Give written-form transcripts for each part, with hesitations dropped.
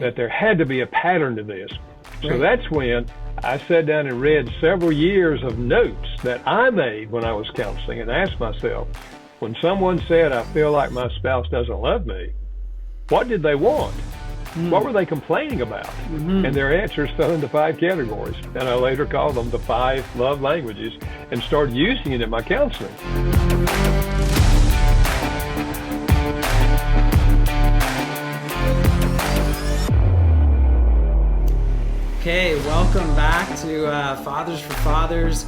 that there had to be a pattern to this. So Right. that's when I sat down and read several years of notes that I made when I was counseling and asked myself, when someone said, I feel like my spouse doesn't love me, what did they want? What were they complaining about? And their answers fell into 5 categories. And I later called them the 5 love languages and started using it in my counseling. Okay, welcome back to Fathers for Fathers.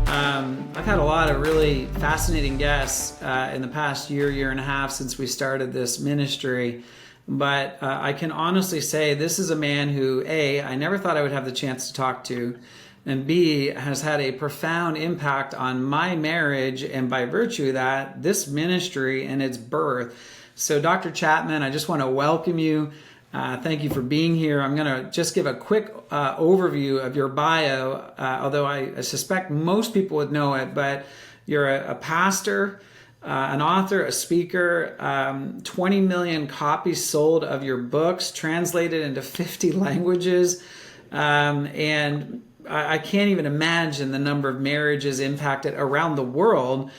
I've had a lot of really fascinating guests in the past year and a half since we started this ministry. But I can honestly say this is a man who, A, I never thought I would have the chance to talk to, and B, has had a profound impact on my marriage, and by virtue of that, this ministry and its birth. So Dr. Chapman, I just want to welcome you. Thank you for being here. I'm going to just give a quick overview of your bio, although I suspect most people would know it, but you're a pastor, an author, a speaker, 20 million copies sold of your books, translated into 50 languages, and I can't even imagine the number of marriages impacted around the world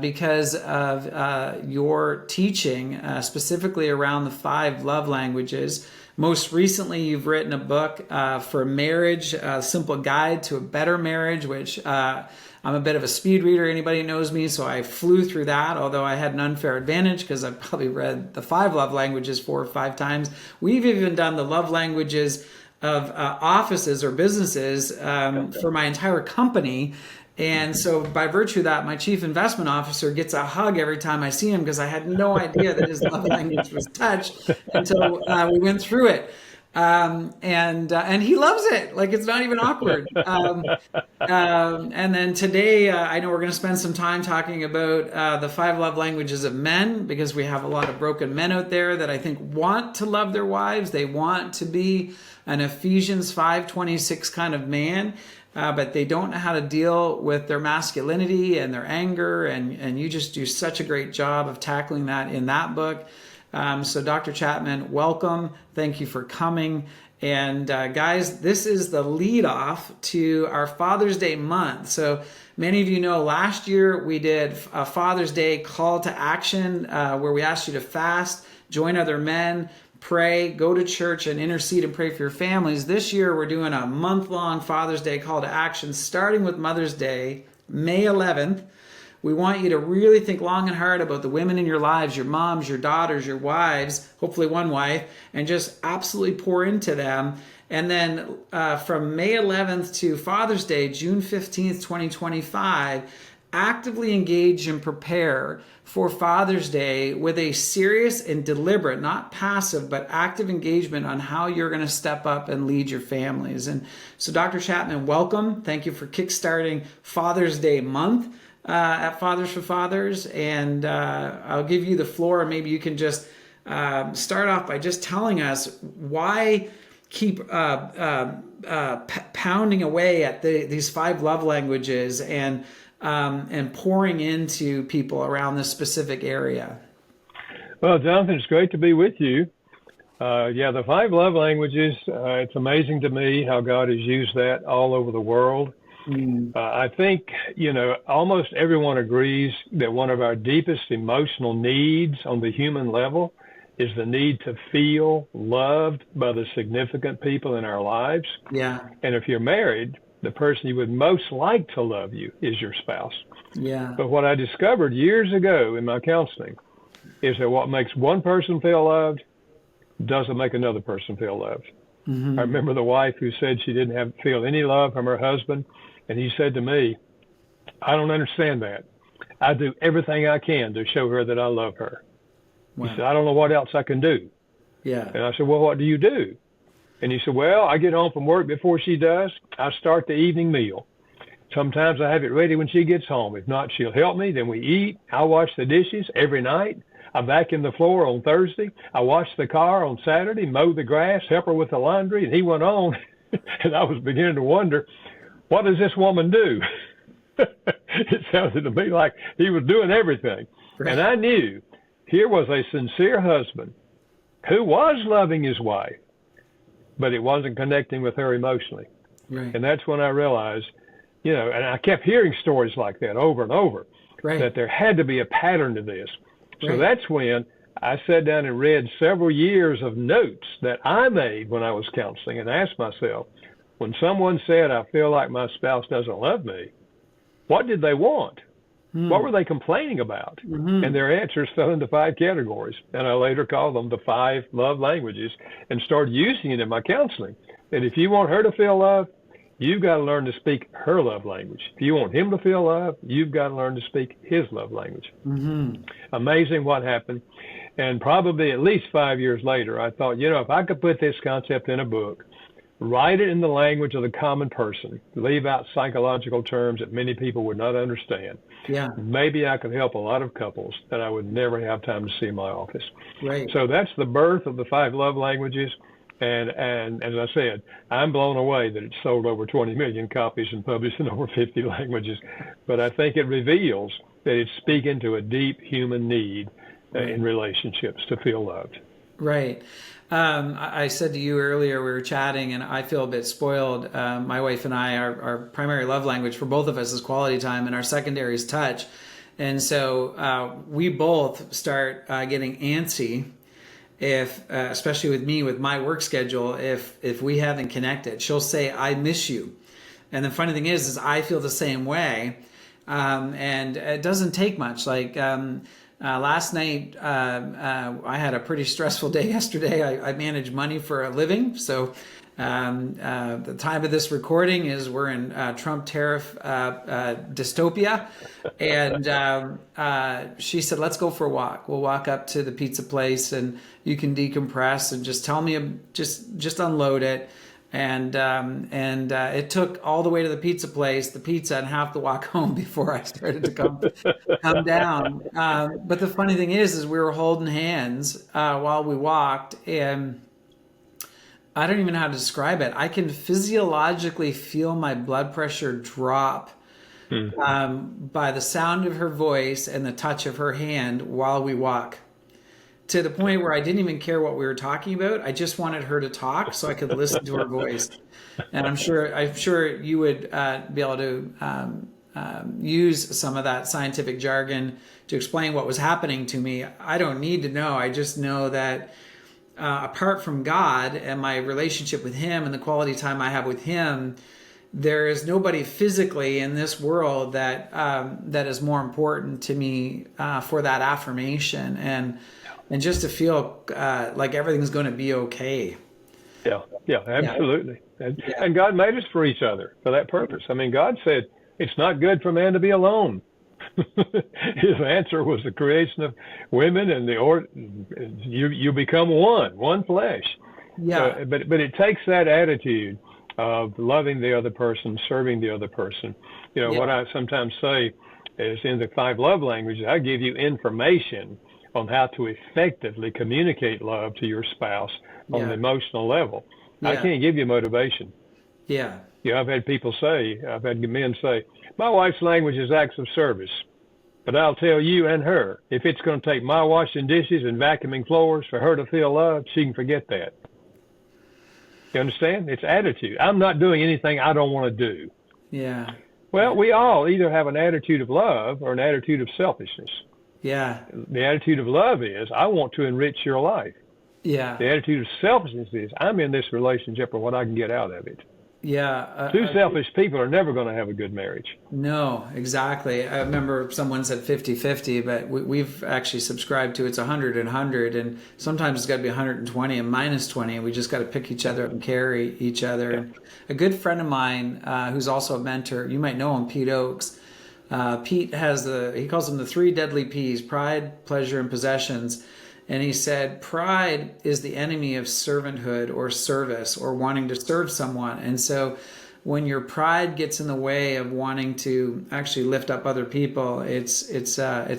because of your teaching, specifically around the 5 love languages. Most recently, you've written a book for marriage, a simple guide to a better marriage, which I'm a bit of a speed reader. Anybody who knows me, so I flew through that, although I had an unfair advantage because I've probably read the 5 love languages 4 or 5 times. We've even done the love languages of offices or businesses for my entire company. And so by virtue of that, my chief investment officer gets a hug every time I see him because I had no idea that his love language was touch until we went through it. And he loves it. Like, it's not even awkward. And then today, I know we're going to spend some time talking about the 5 love languages of men, because we have a lot of broken men out there that I think want to love their wives. They want to be an Ephesians 5:26 kind of man, but they don't know how to deal with their masculinity and their anger. And you just do such a great job of tackling that in that book. So Dr. Chapman, welcome. Thank you for coming. And guys, this is the lead off to our Father's Day month. So many of you know last year we did a Father's Day call to action where we asked you to fast, join other men, pray, go to church, and intercede and pray for your families. This year we're doing a month-long Father's Day call to action, starting with Mother's Day, May 11th. We want you to really think long and hard about the women in your lives, your moms, your daughters, your wives, hopefully one wife, and just absolutely pour into them. And then from May 11th to Father's Day, June 15th, 2025, actively engage and prepare for Father's Day with a serious and deliberate, not passive, but active engagement on how you're going to step up and lead your families. And so Dr. Chapman, welcome. Thank you for kickstarting Father's Day month at Fathers for Fathers. And I'll give you the floor. Maybe you can just start off by just telling us why keep pounding away at these 5 love languages and pouring into people around this specific area. Well, Jonathan, it's great to be with you. The 5 love languages, it's amazing to me how God has used that all over the world. I think, almost everyone agrees that one of our deepest emotional needs on the human level is the need to feel loved by the significant people in our lives. Yeah. And if you're married, the person you would most like to love you is your spouse. Yeah. But what I discovered years ago in my counseling is that what makes one person feel loved doesn't make another person feel loved. I remember the wife who said she didn't feel any love from her husband, and he said to me, I don't understand that. I do everything I can to show her that I love her. Wow. He said, I don't know what else I can do. Yeah. And I said, well, what do you do? And he said, well, I get home from work before she does. I start the evening meal. Sometimes I have it ready when she gets home. If not, she'll help me. Then we eat. I wash the dishes every night. I vacuum the floor on Thursday. I wash the car on Saturday, mow the grass, help her with the laundry. And he went on. And I was beginning to wonder, what does this woman do? It sounded to me like he was doing everything. Right. And I knew here was a sincere husband who was loving his wife, but it wasn't connecting with her emotionally. Right. And that's when I realized, and I kept hearing stories like that over and over, Right. that there had to be a pattern to this. So Right. that's when I sat down and read several years of notes that I made when I was counseling and asked myself, when someone said, I feel like my spouse doesn't love me, what did they want? What were they complaining about? Mm-hmm. And their answers fell into 5 categories. And I later called them the 5 love languages and started using it in my counseling. That if you want her to feel love, you've got to learn to speak her love language. If you want him to feel love, you've got to learn to speak his love language. Mm-hmm. Amazing what happened. And probably at least 5 years later, I thought, if I could put this concept in a book, write it in the language of the common person, leave out psychological terms that many people would not understand. Yeah. Maybe I could help a lot of couples that I would never have time to see in my office. Right. So that's the birth of the 5 love languages. And as I said, I'm blown away that it's sold over 20 million copies and published in over 50 languages. But I think it reveals that it's speaking to a deep human need in relationships to feel loved. Right. I said to you earlier, we were chatting, and I feel a bit spoiled. My wife and I, our primary love language for both of us is quality time, and our secondary is touch. And so we both start getting antsy if, especially with me, with my work schedule, if we haven't connected. She'll say, I miss you. And the funny thing is I feel the same way. And it doesn't take much. Like, last night, I had a pretty stressful day yesterday. I manage money for a living. So the time of this recording is we're in Trump tariff dystopia. And she said, let's go for a walk. We'll walk up to the pizza place and you can decompress and just tell me, just unload it. And it took all the way to the pizza place, the pizza, and half the walk home before I started to come down. But the funny thing is we were holding hands while we walked, and I don't even know how to describe it. I can physiologically feel my blood pressure drop by the sound of her voice and the touch of her hand while we walk. To the point where I didn't even care what we were talking about. I just wanted her to talk so I could listen to her voice. And I'm sure you would be able to use some of that scientific jargon to explain what was happening to me. I don't need to know. I just know that apart from God and my relationship with Him and the quality time I have with Him, there is nobody physically in this world that is more important to me for that affirmation and just to feel like everything's going to be okay. Yeah, absolutely. And God made us for each other for that purpose. I mean, God said it's not good for man to be alone. His answer was the creation of women, and you become one flesh. Yeah. But it takes that attitude of loving the other person, serving the other person. What I sometimes say is in the 5 love languages, I give you information on how to effectively communicate love to your spouse on an emotional level. Yeah. I can't give you motivation. Yeah. I've had men say, my wife's language is acts of service, but I'll tell you and her, if it's going to take my washing dishes and vacuuming floors for her to feel loved, she can forget that. You understand? It's attitude. I'm not doing anything I don't want to do. Yeah. Well, we all either have an attitude of love or an attitude of selfishness. Yeah. The attitude of love is, I want to enrich your life. Yeah. The attitude of selfishness is, I'm in this relationship for what I can get out of it. Yeah. Two selfish people are never going to have a good marriage. No, exactly. I remember someone said 50-50, but we've actually subscribed to it's 100 and 100, and sometimes it's got to be 120 and minus 20, and we just got to pick each other up and carry each other. Yeah. And a good friend of mine who's also a mentor, you might know him, Pete Oakes. Pete he calls them the 3 deadly P's: pride, pleasure, and possessions. And he said, pride is the enemy of servanthood or service or wanting to serve someone. And so when your pride gets in the way of wanting to actually lift up other people, it's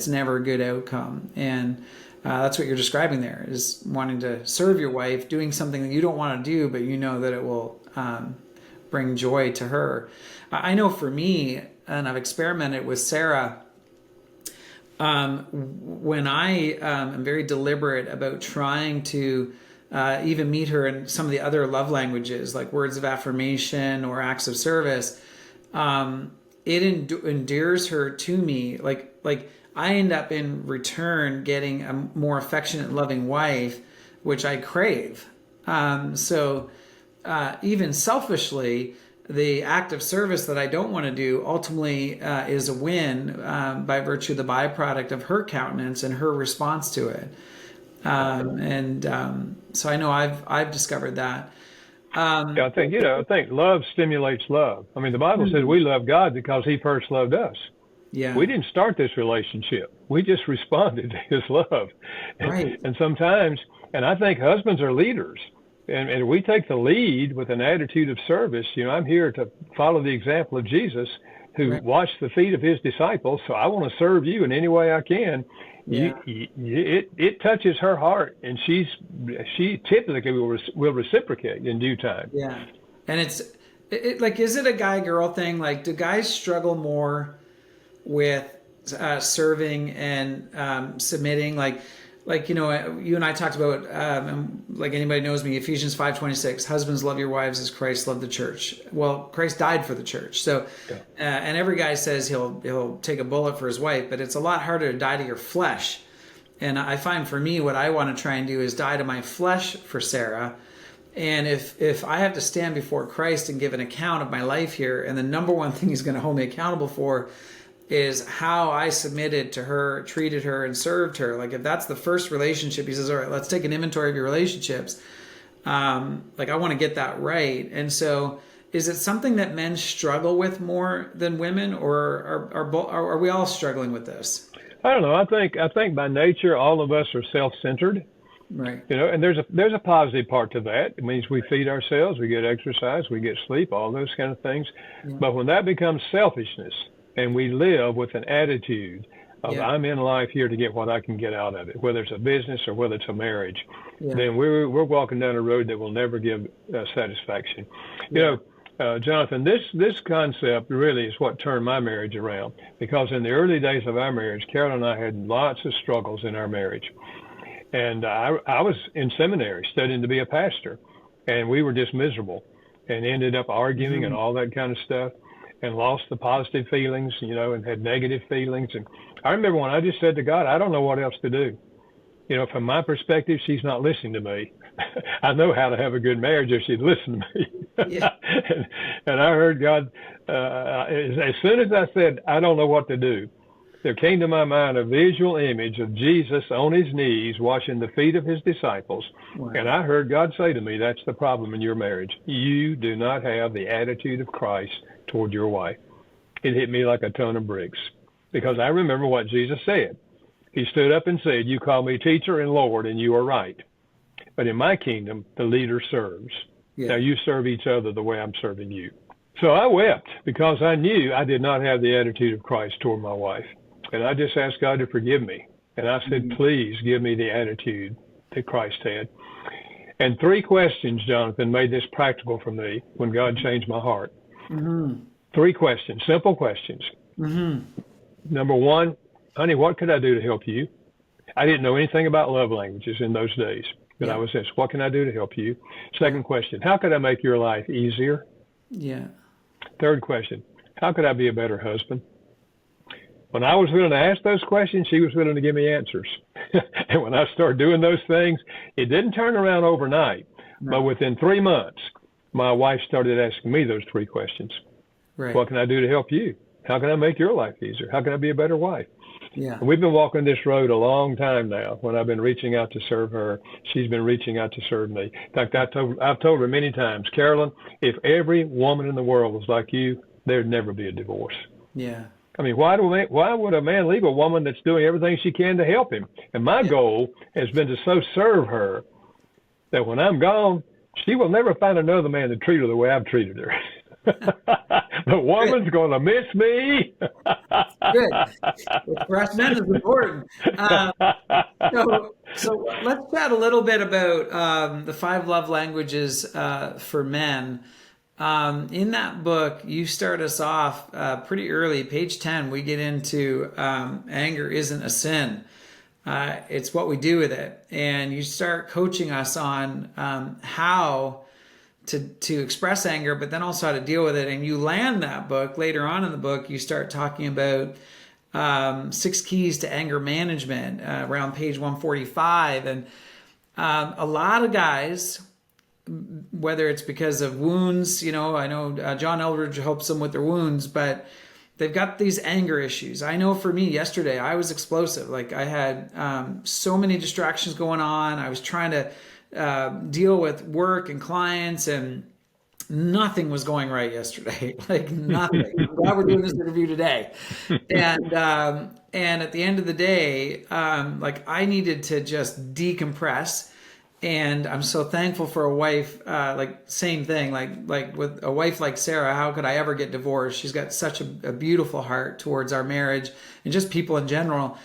never a good outcome. And that's what you're describing there, is wanting to serve your wife, doing something that you don't want to do, but you know that it will bring joy to her. I know for me, and I've experimented with Sarah, when I am very deliberate about trying to even meet her in some of the other love languages, like words of affirmation or acts of service, it endears her to me. Like I end up in return getting a more affectionate, loving wife, which I crave. So even selfishly, the act of service that I don't want to do ultimately is a win by virtue of the byproduct of her countenance and her response to it. So I know I've discovered that. Yeah, I think love stimulates love. I mean, the Bible says we love God because He first loved us. Yeah. We didn't start this relationship. We just responded to His love. Right. And sometimes, and I think husbands are leaders. And we take the lead with an attitude of service. I'm here to follow the example of Jesus, who washed the feet of His disciples. So I want to serve you in any way I can. Yeah. It touches her heart, and she typically will reciprocate in due time. Yeah. And it's like, is it a guy-girl thing? Like, do guys struggle more with serving and submitting? Like, you and I talked about, like anybody knows me, Ephesians 5:26, husbands, love your wives as Christ loved the church. Well, Christ died for the church. So, and every guy says he'll take a bullet for his wife, but it's a lot harder to die to your flesh. And I find for me, what I want to try and do is die to my flesh for Sarah. And if I have to stand before Christ and give an account of my life here, and the number one thing He's going to hold me accountable for is how I submitted to her, treated her, and served her. Like, if that's the first relationship, He says, all right, let's take an inventory of your relationships. Like, I want to get that right. And so, is it something that men struggle with more than women, or are we all struggling with this? I don't know. I think by nature, all of us are self-centered. Right. And there's a positive part to that. It means we feed ourselves, we get exercise, we get sleep, all those kind of things. Yeah. But when that becomes selfishness, and we live with an attitude of I'm in life here to get what I can get out of it, whether it's a business or whether it's a marriage, then we're walking down a road that will never give satisfaction. Jonathan, this concept really is what turned my marriage around, because in the early days of our marriage, Carol and I had lots of struggles in our marriage. And I was in seminary studying to be a pastor, and we were just miserable and ended up arguing and all that kind of stuff, and lost the positive feelings, and had negative feelings. And I remember when I just said to God, I don't know what else to do. From my perspective, she's not listening to me. I know how to have a good marriage if she'd listen to me. and I heard God, as soon as I said, I don't know what to do, there came to my mind a visual image of Jesus on His knees washing the feet of His disciples. Wow. And I heard God say to me, that's the problem in your marriage. You do not have the attitude of Christ toward your wife. It hit me like a ton of bricks, because I remember what Jesus said. He stood up and said, you call me teacher and Lord, and you are right. But in my kingdom, the leader serves. Yeah. Now you serve each other the way I'm serving you. So I wept, because I knew I did not have the attitude of Christ toward my wife. And I just asked God to forgive me. And I said, please give me the attitude that Christ had. And 3 questions, Jonathan, made this practical for me when God changed my heart. 3 questions, simple questions. Number 1, honey, what could I do to help you? I didn't know anything about love languages in those days, but I was asked, what can I do to help you? Second question, how could I make your life easier? Yeah. Third question, how could I be a better husband? When I was willing to ask those questions, she was willing to give me answers. And when I started doing those things, it didn't turn around overnight. No. But within 3 months, my wife started asking me those 3 questions. Right. What can I do to help you? How can I make your life easier? How can I be a better wife? Yeah. And we've been walking this road a long time now. When I've been reaching out to serve her, she's been reaching out to serve me. In fact, I've told her many times, Carolyn, if every woman in the world was like you, there'd never be a divorce. Yeah. I mean, why would a man leave a woman that's doing everything she can to help him? And my goal has been to so serve her that when I'm gone, she will never find another man to treat her the way I've treated her. The woman's going to miss me. Good. For us men is important. So let's chat a little bit about the 5 love languages for men. In that book, you start us off pretty early, page 10. We get into anger isn't a sin. It's what we do with it. And you start coaching us on how to express anger, but then also how to deal with it. And you land that book later on in the book. You start talking about 6 keys to anger management around page 145. And a lot of guys, whether it's because of wounds, I know John Eldridge helps them with their wounds, but they've got these anger issues. I know for me yesterday, I was explosive. Like I had so many distractions going on. I was trying to deal with work and clients, and nothing was going right yesterday. Like nothing. I'm glad we're doing this interview today. And at the end of the day, like I needed to just decompress. And I'm so thankful for a wife, like same thing, like with a wife like Sarah. How could I ever get divorced? She's got such a beautiful heart towards our marriage and just people in general.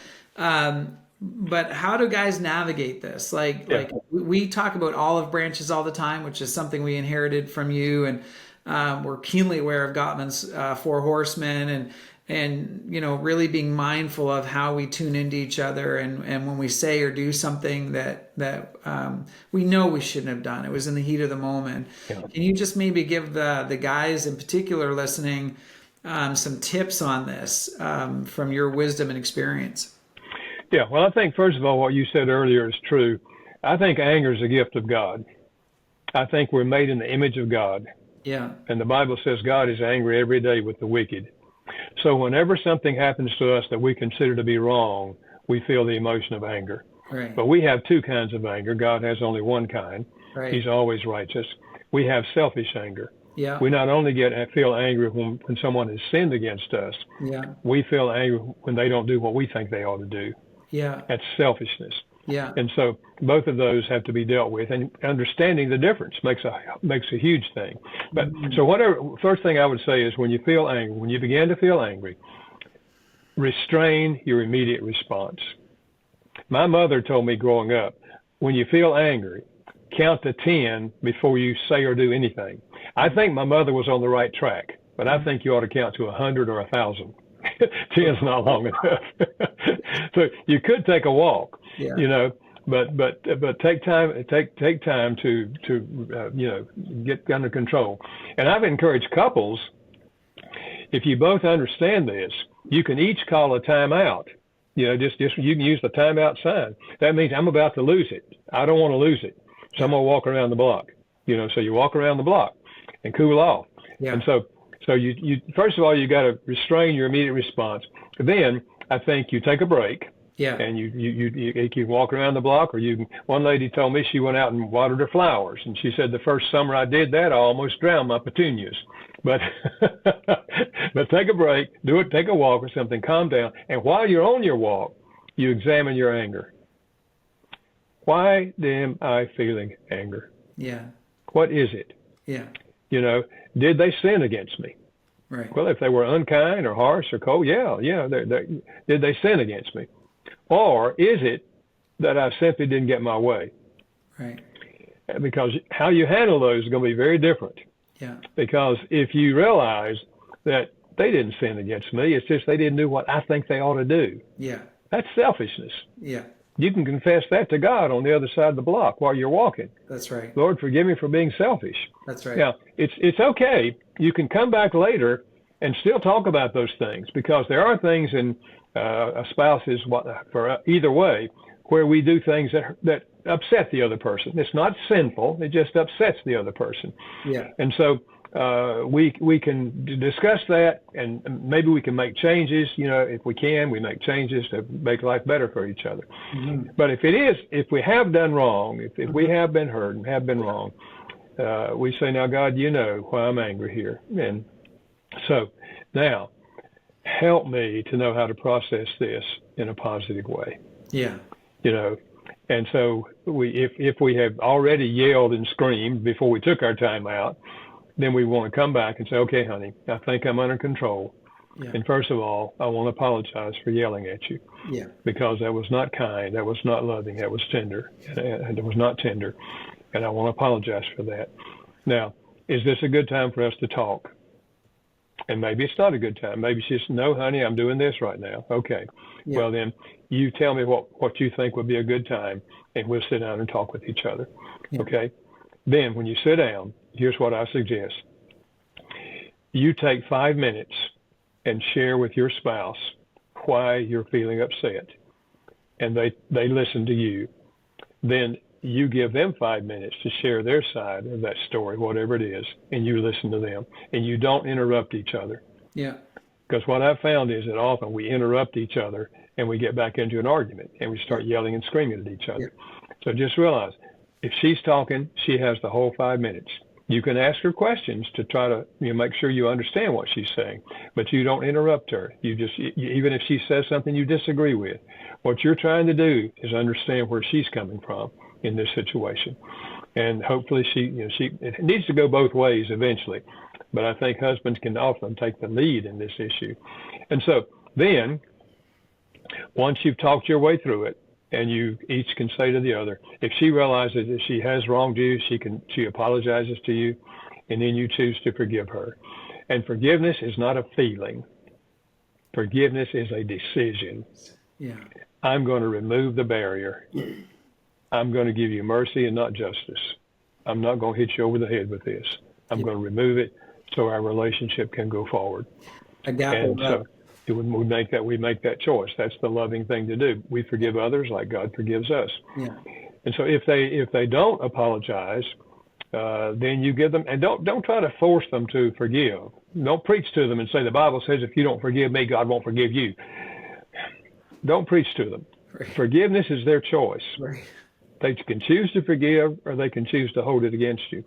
But how do guys navigate this? Like we talk about olive branches all the time, which is something we inherited from you, and we're keenly aware of Gottman's 4 horsemen, and really being mindful of how we tune into each other, and when we say or do something that we know we shouldn't have done. It was in the heat of the moment. Yeah. Can you just maybe give the guys in particular listening some tips on this from your wisdom and experience? Yeah, well, I think, first of all, what you said earlier is true. I think anger is a gift of God. I think we're made in the image of God. Yeah. And the Bible says God is angry every day with the wicked. So whenever something happens to us that we consider to be wrong, we feel the emotion of anger. Right. But we have 2 kinds of anger. God has only one kind. Right. He's always righteous. We have selfish anger. Yeah. We not only feel angry when someone has sinned against us, yeah. we feel angry when they don't do what we think they ought to do. Yeah. That's selfishness. Yeah. And so both of those have to be dealt with, and understanding the difference makes a huge thing. But so first thing I would say is when you feel angry, when you begin to feel angry, restrain your immediate response. My mother told me growing up, when you feel angry, count to 10 before you say or do anything. I think my mother was on the right track, but I think you ought to count to 100 or 1,000. 10's not long enough. So you could take a walk, but take time to get under control. And I've encouraged couples, if you both understand this, you can each call a timeout. Just you can use the timeout sign. That means I'm about to lose it. I don't want to lose it. So I'm gonna walk around the block. So you walk around the block and cool off. Yeah. And so you first of all, you got to restrain your immediate response. Then I think you take a break. Yeah. And you can walk around the block, or one lady told me she went out and watered her flowers, and she said the first summer I did that, I almost drowned my petunias. But take a break, take a walk or something, calm down, and while you're on your walk, you examine your anger. Why am I feeling anger? Yeah. What is it? Yeah. Did they sin against me? Right. Well, if they were unkind or harsh or cold, yeah. Did they sin against me? Or is it that I simply didn't get my way? Right. Because how you handle those is going to be very different. Yeah. Because if you realize that they didn't sin against me, it's just they didn't do what I think they ought to do. Yeah. That's selfishness. Yeah. You can confess that to God on the other side of the block while you're walking. That's right. Lord, forgive me for being selfish. That's right. Now, it's okay. You can come back later and still talk about those things, because there are things in a spouse's, for either way, where we do things that upset the other person. It's not sinful. It just upsets the other person. Yeah. And so we can discuss that, and maybe we can make changes. If we can, we make changes to make life better for each other. Mm-hmm. But if we have done wrong, if we have been hurt and have been wrong, we say, now, God, you know why I'm angry here. And so now help me to know how to process this in a positive way. Yeah. And so if we have already yelled and screamed before we took our time out, then we want to come back and say, okay, honey, I think I'm under control. Yeah. And first of all, I want to apologize for yelling at you. Yeah. Because that was not kind, that was not loving, that was tender, and it was not tender. And I want to apologize for that. Now, is this a good time for us to talk? And maybe it's not a good time. Maybe she's, no, honey, I'm doing this right now. Okay. Yeah. Well, then you tell me what you think would be a good time, and we'll sit down and talk with each other. Yeah. Okay. Then when you sit down, here's what I suggest. You take 5 minutes and share with your spouse why you're feeling upset. And they listen to you. Then you give them 5 minutes to share their side of that story, whatever it is, and you listen to them. And you don't interrupt each other. Yeah. Because what I've found is that often we interrupt each other and we get back into an argument and we start yelling and screaming at each other. Yeah. So just realize, if she's talking, she has the whole 5 minutes. You can ask her questions to try to make sure you understand what she's saying, but you don't interrupt her. Even if she says something you disagree with, what you're trying to do is understand where she's coming from in this situation. And hopefully it needs to go both ways eventually, but I think husbands can often take the lead in this issue. And so then, once you've talked your way through it, and you each can say to the other, if she realizes that she has wronged you, she apologizes to you, and then you choose to forgive her. And forgiveness is not a feeling. Forgiveness is a decision. Yeah. I'm going to remove the barrier. I'm going to give you mercy and not justice. I'm not going to hit you over the head with this. I'm going to remove it so our relationship can go forward. And so we make that choice. That's the loving thing to do. We forgive others like God forgives us. Yeah. And so if they don't apologize, then you give them, and don't try to force them to forgive. Don't preach to them and say the Bible says if you don't forgive me, God won't forgive you. Don't preach to them. Right. Forgiveness is their choice. Right. They can choose to forgive or they can choose to hold it against you.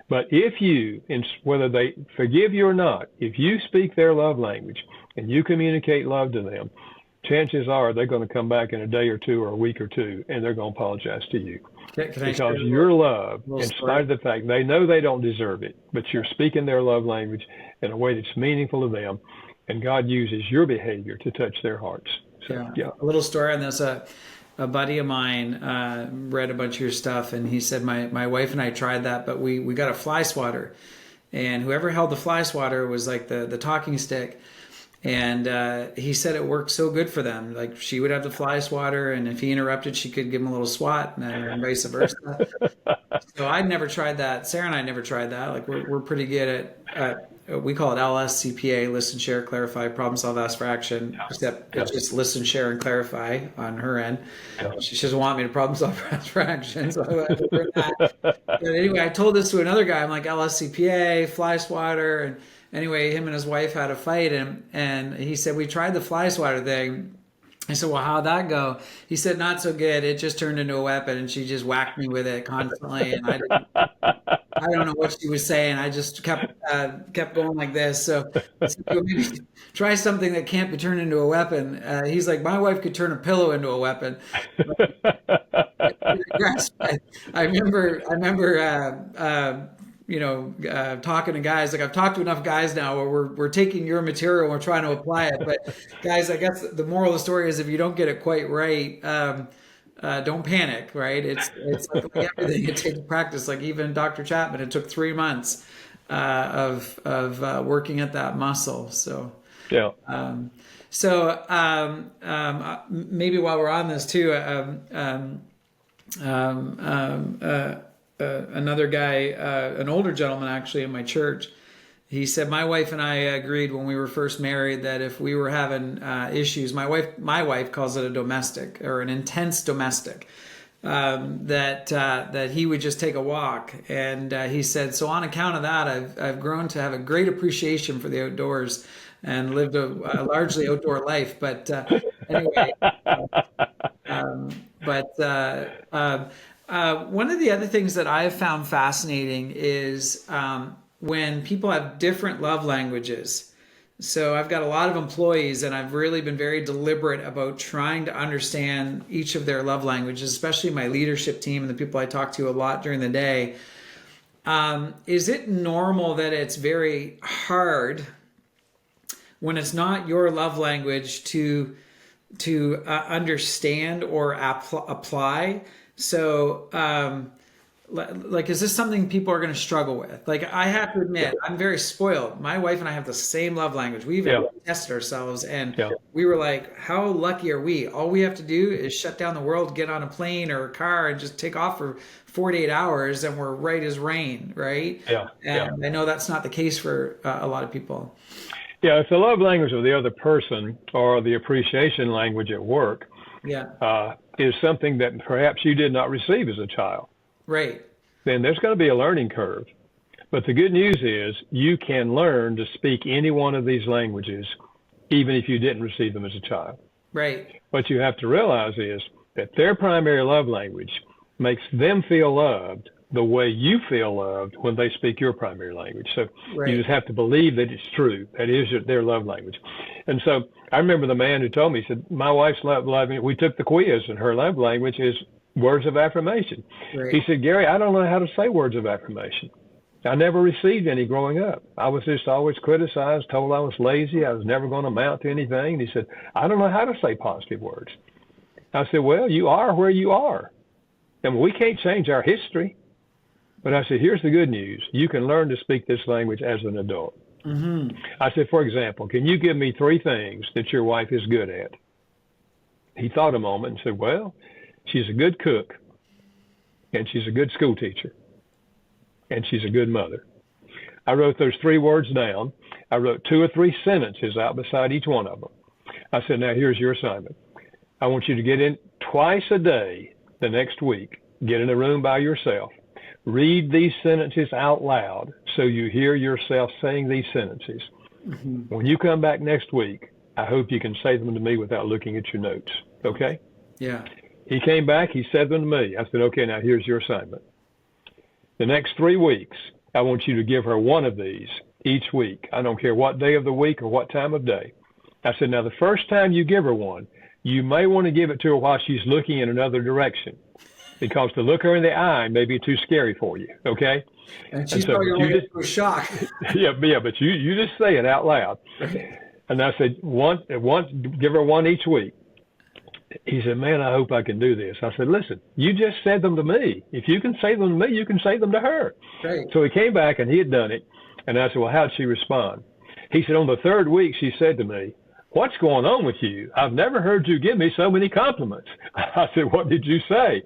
But if you, whether they forgive you or not, if you speak their love language and you communicate love to them, chances are they're going to come back in a day or two or a week or two and they're going to apologize to you. Because your love, in spite of the fact they know they don't deserve it, but you're speaking their love language in a way that's meaningful to them, and God uses your behavior to touch their hearts. So, yeah. A little story on this. A buddy of mine read a bunch of your stuff, and he said, my wife and I tried that, but we got a fly swatter. And whoever held the fly swatter was like the talking stick. And he said it worked so good for them. Like, she would have the fly swatter, and if he interrupted, she could give him a little swat, and vice versa. So I'd never tried that. Sarah and I never tried that. Like, we're pretty good at we call it LSCPA, listen, share, clarify, problem solve, ask for action, except it's just listen, share, and clarify on her end. She doesn't want me to problem solve or ask for action. So I that. But anyway, I told this to another guy. I'm like, LSCPA, fly swatter. And anyway, him and his wife had a fight, and he said, we tried the fly swatter thing. I said, well, how'd that go? He said, not so good. It just turned into a weapon, and she just whacked me with it constantly. And I don't know what she was saying. I just kept going like this. So maybe try something that can't be turned into a weapon. He's like, my wife could turn a pillow into a weapon. I remember talking to guys. Like, I've talked to enough guys now where we're taking your material and we're trying to apply it. But guys, I guess the moral of the story is if you don't get it quite right, don't panic, right? It's like everything, it takes practice. Like even Dr. Chapman, it took 3 months of working at that muscle. So yeah. Maybe while we're on this too, another guy, an older gentleman actually in my church, he said, my wife and I agreed when we were first married that if we were having issues, my wife calls it a domestic or an intense domestic, that he would just take a walk. And he said, so on account of that, I've grown to have a great appreciation for the outdoors and lived a largely outdoor life. But anyway, one of the other things that I've found fascinating is when people have different love languages. So I've got a lot of employees, and I've really been very deliberate about trying to understand each of their love languages, especially my leadership team and the people I talk to a lot during the day. Is it normal that it's very hard when it's not your love language to understand or apply? So like, is this something people are going to struggle with? Like, I have to admit, I'm very spoiled. My wife and I have the same love language. We even tested ourselves, and we were like, how lucky are we? All we have to do is shut down the world, get on a plane or a car, and just take off for 48 hours, and we're right as rain, right? And I know that's not the case for a lot of people. Yeah, if the love language of the other person or the appreciation language at work is something that perhaps you did not receive as a child, right, then there's going to be a learning curve. But the good news is you can learn to speak any one of these languages, even if you didn't receive them as a child. Right. What you have to realize is that their primary love language makes them feel loved the way you feel loved when they speak your primary language. So you just have to believe that it's true. That is their love language. And so I remember the man who told me, he said, my wife's love language, we took the quiz, and her love language is words of affirmation. He said, Gary, I don't know how to say words of affirmation. I never received any growing up. I was just always criticized, told I was lazy, I was never going to amount to anything. And he said, I don't know how to say positive words. I said, well, you are where you are. And we can't change our history. But I said, here's the good news. You can learn to speak this language as an adult. I said, for example, can you give me 3 things that your wife is good at? He thought a moment and said, well, she's a good cook, and she's a good school teacher, and she's a good mother. I wrote those 3 words down. I wrote 2 or 3 sentences out beside each one of them. I said, now here's your assignment. I want you to get in twice a day the next week. Get in a room by yourself. Read these sentences out loud so you hear yourself saying these sentences. When you come back next week, I hope you can say them to me without looking at your notes. Okay? Yeah. He came back. He said them to me. I said, okay, now here's your assignment. The next 3 weeks, I want you to give her one of these each week. I don't care what day of the week or what time of day. I said, now the first time you give her one, you may want to give it to her while she's looking in another direction, because to look her in the eye may be too scary for you, okay? And she's probably going to get shock. But you just say it out loud. And I said, give her one each week. He said, man, I hope I can do this. I said, listen, you just said them to me. If you can say them to me, you can say them to her. Right. So he came back, and he had done it. And I said, well, how'd she respond? He said, on the 3rd week, she said to me, what's going on with you? I've never heard you give me so many compliments. I said, what did you say?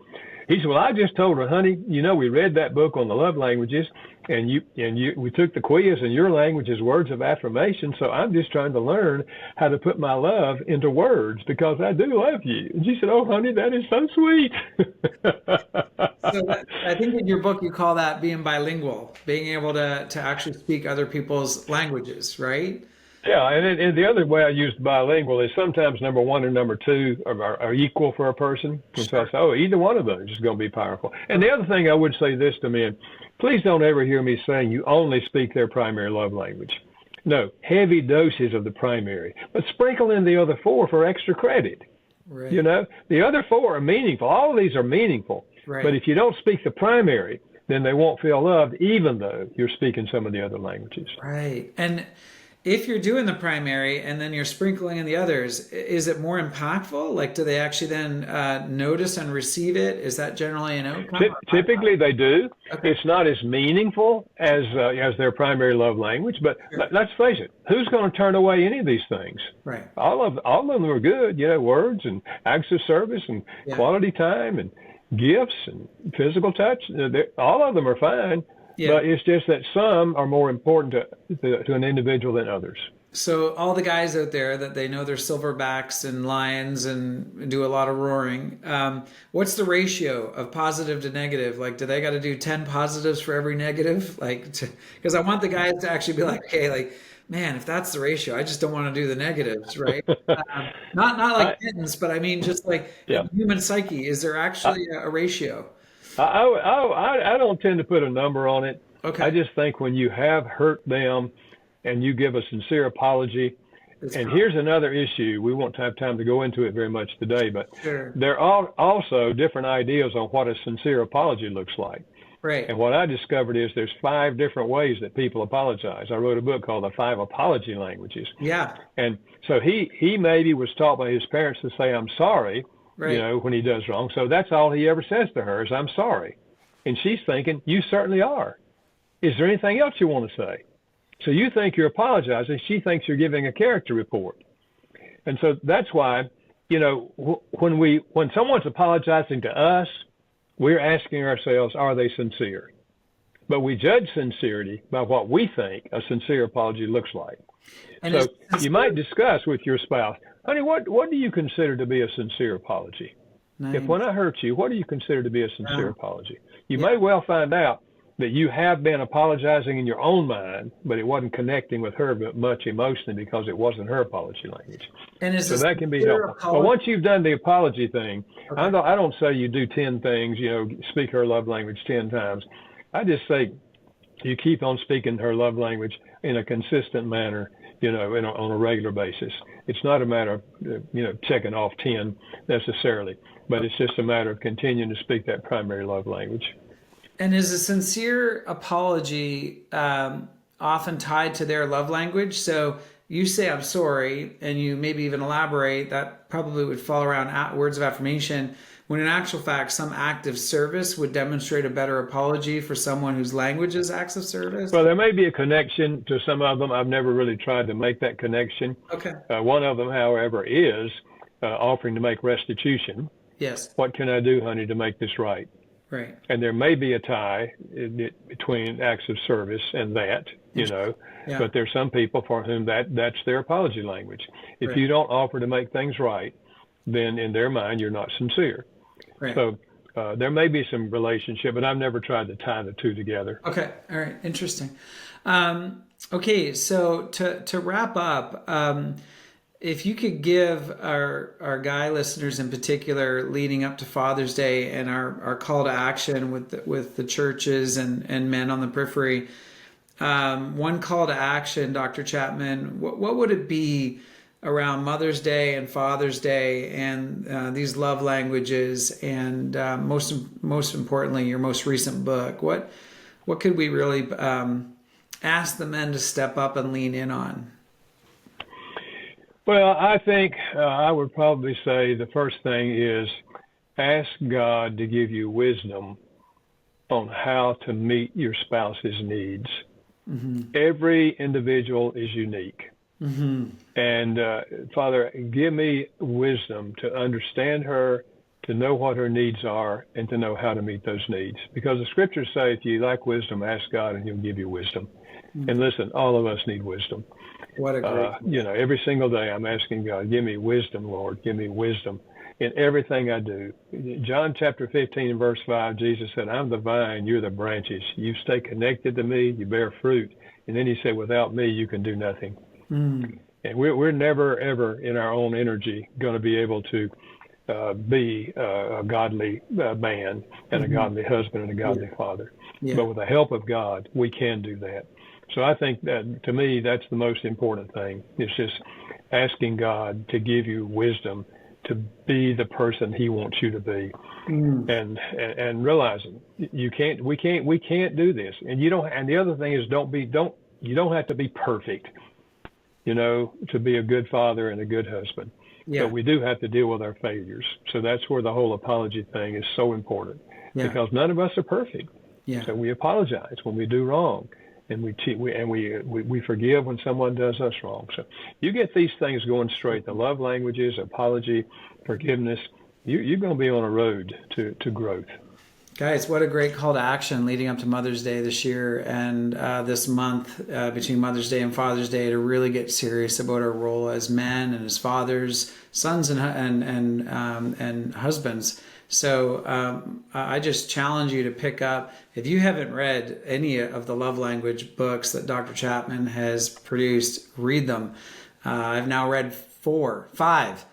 He said, well, I just told her, honey, we read that book on the love languages, and we took the quiz, and your language is words of affirmation. So I'm just trying to learn how to put my love into words because I do love you. And she said, oh, honey, that is so sweet. So I think in your book, you call that being bilingual, being able to actually speak other people's languages, right? Yeah, and the other way I use bilingual is sometimes number 1 and number 2 are equal for a person. And so I say, either one of those is going to be powerful. And the other thing I would say this to men, please don't ever hear me saying you only speak their primary love language. No, heavy doses of the primary, but sprinkle in the other 4 for extra credit. Right. The other 4 are meaningful. All of these are meaningful. Right. But if you don't speak the primary, then they won't feel loved, even though you're speaking some of the other languages. Right. And if you're doing the primary and then you're sprinkling in the others, is it more impactful? Like, do they actually then notice and receive it? Is that generally an outcome? Typically they do. Okay. It's not as meaningful as their primary love language, but let's face it, who's going to turn away any of these things? Right. All of them are good, words and acts of service and quality time and gifts and physical touch. All of them are fine. Yeah. But it's just that some are more important to an individual than others. So all the guys out there that they know they're silverbacks and lions and do a lot of roaring, what's the ratio of positive to negative? Like, do they got to do 10 positives for every negative? Because I want the guys to actually be like, okay, man, if that's the ratio, I just don't want to do the negatives, right? Not like kittens, but I mean just like human psyche. Is there actually a ratio? I don't tend to put a number on it. Okay. I just think when you have hurt them and you give a sincere apology, here's another issue. We won't have time to go into it very much today, but there are also different ideas on what a sincere apology looks like. Right. And what I discovered is there's 5 different ways that people apologize. I wrote a book called The 5 Apology Languages. Yeah. And so he maybe was taught by his parents to say, I'm sorry. Right. When he does wrong. So that's all he ever says to her is, I'm sorry. And she's thinking, you certainly are. Is there anything else you want to say? So you think you're apologizing. She thinks you're giving a character report. And so that's why, when someone's apologizing to us, we're asking ourselves, are they sincere? But we judge sincerity by what we think a sincere apology looks like. And so you might discuss with your spouse, honey, what do you consider to be a sincere apology? Nice. If when I hurt you, what do you consider to be a sincere apology? You may well find out that you have been apologizing in your own mind, but it wasn't connecting with her much emotionally because it wasn't her apology language. And so that can be helpful. But once you've done the apology thing, okay. I don't say you do 10 things, speak her love language 10 times. I just say you keep on speaking her love language in a consistent manner, on a regular basis. It's not a matter of, checking off 10 necessarily, but it's just a matter of continuing to speak that primary love language. And is a sincere apology often tied to their love language? So you say, I'm sorry, and you maybe even elaborate, that probably would fall around words of affirmation, when in actual fact, some act of service would demonstrate a better apology for someone whose language is acts of service? Well, there may be a connection to some of them. I've never really tried to make that connection. Okay. One of them, however, is offering to make restitution. Yes. What can I do, honey, to make this right? Right. And there may be a tie between acts of service and that, Yeah. But there's some people for whom that's their apology language. If right. you don't offer to make things right, then in their mind, you're not sincere. Right. So there may be some relationship, but I've never tried to tie the two together. Okay. All right. Interesting. Okay. So to wrap up, if you could give our guy listeners in particular, leading up to Father's Day and our call to action with the churches and men on the periphery, one call to action, Dr. Chapman, what would it be around Mother's Day and Father's Day and these love languages and most importantly, your most recent book? What could we really ask the men to step up and lean in on? Well, I think I would probably say the first thing is ask God to give you wisdom on how to meet your spouse's needs. Mm-hmm. Every individual is unique. Mm-hmm. And Father, give me wisdom to understand her, to know what her needs are, and to know how to meet those needs. Because the scriptures say if you lack wisdom, ask God and he'll give you wisdom. Mm-hmm. And listen, all of us need wisdom. What a great every single day I'm asking God, give me wisdom, Lord, give me wisdom in everything I do. John chapter 15 and verse 5, Jesus said, I'm the vine, you're the branches. You stay connected to me, you bear fruit. And then he said, without me, you can do nothing. Mm. And we're never, ever in our own energy going to be able to be a godly man and a godly husband and a godly father. Yeah. But with the help of God, we can do that. So I think that, to me, that's the most important thing. It's just asking God to give you wisdom to be the person he wants you to be. Mm. And realizing we can't do this. And you don't, and the other thing is you don't have to be perfect, to be a good father and a good husband. Yeah. But we do have to deal with our failures. So that's where the whole apology thing is so important, because none of us are perfect. Yeah. So we apologize when we do wrong. And we forgive when someone does us wrong. So you get these things going straight, the love languages, apology, forgiveness, you're going to be on a road to growth. Guys, what a great call to action leading up to Mother's Day this year and this month between Mother's Day and Father's Day to really get serious about our role as men and as fathers, sons and husbands. So I just challenge you to pick up, if you haven't read any of the love language books that Dr. Chapman has produced, read them. I've now read 5,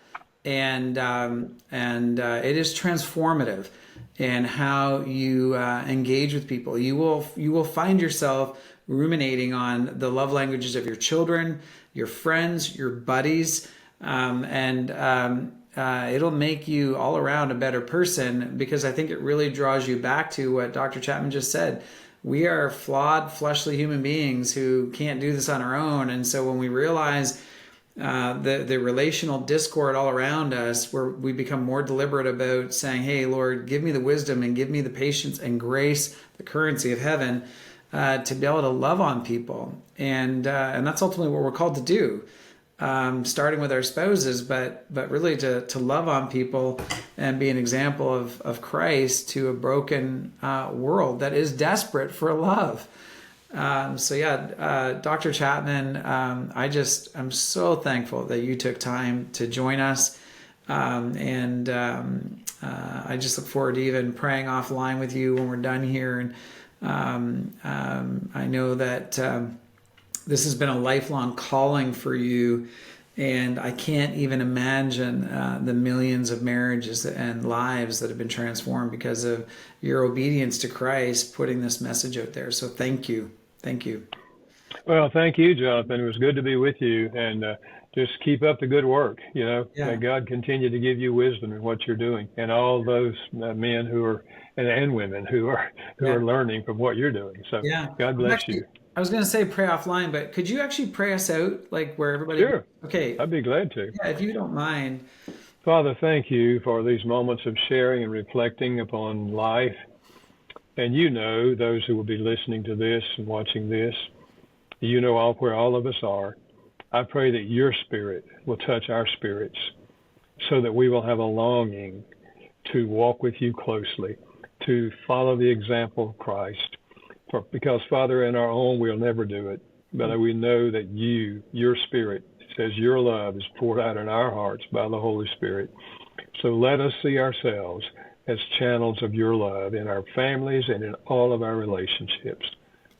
and it is transformative in how you engage with people. You will find yourself ruminating on the love languages of your children, your friends, your buddies, it'll make you all around a better person, because I think it really draws you back to what Dr. Chapman just said. We are flawed, fleshly human beings who can't do this on our own. And so when we realize the relational discord all around us, where we become more deliberate about saying, hey, Lord, give me the wisdom and give me the patience and grace, the currency of heaven, to be able to love on people. And that's ultimately what we're called to do, starting with our spouses, but really to love on people and be an example of Christ to a broken world that is desperate for love. Dr. Chapman, I'm so thankful that you took time to join us. I just look forward to even praying offline with you when we're done here. And I know that this has been a lifelong calling for you. And I can't even imagine the millions of marriages and lives that have been transformed because of your obedience to Christ, putting this message out there. So thank you. Thank you. Well, thank you, Jonathan. It was good to be with you, and just keep up the good work. May God continue to give you wisdom in what you're doing, and all those men who are and women who are learning from what you're doing. So God bless you. I was going to say pray offline, but could you actually pray us out, like where everybody? Sure. Okay. I'd be glad to. Yeah, if you don't mind. Father, thank you for these moments of sharing and reflecting upon life. And those who will be listening to this and watching this, where all of us are. I pray that your spirit will touch our spirits so that we will have a longing to walk with you closely, to follow the example of Christ. Because, Father, in our own, we'll never do it. But we know that your spirit, says your love is poured out in our hearts by the Holy Spirit. So let us see ourselves as channels of your love in our families and in all of our relationships.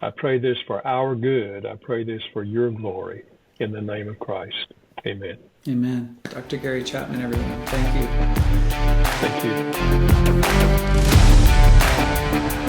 I pray this for our good. I pray this for your glory in the name of Christ. Amen. Amen. Dr. Gary Chapman, everyone. Thank you. Thank you.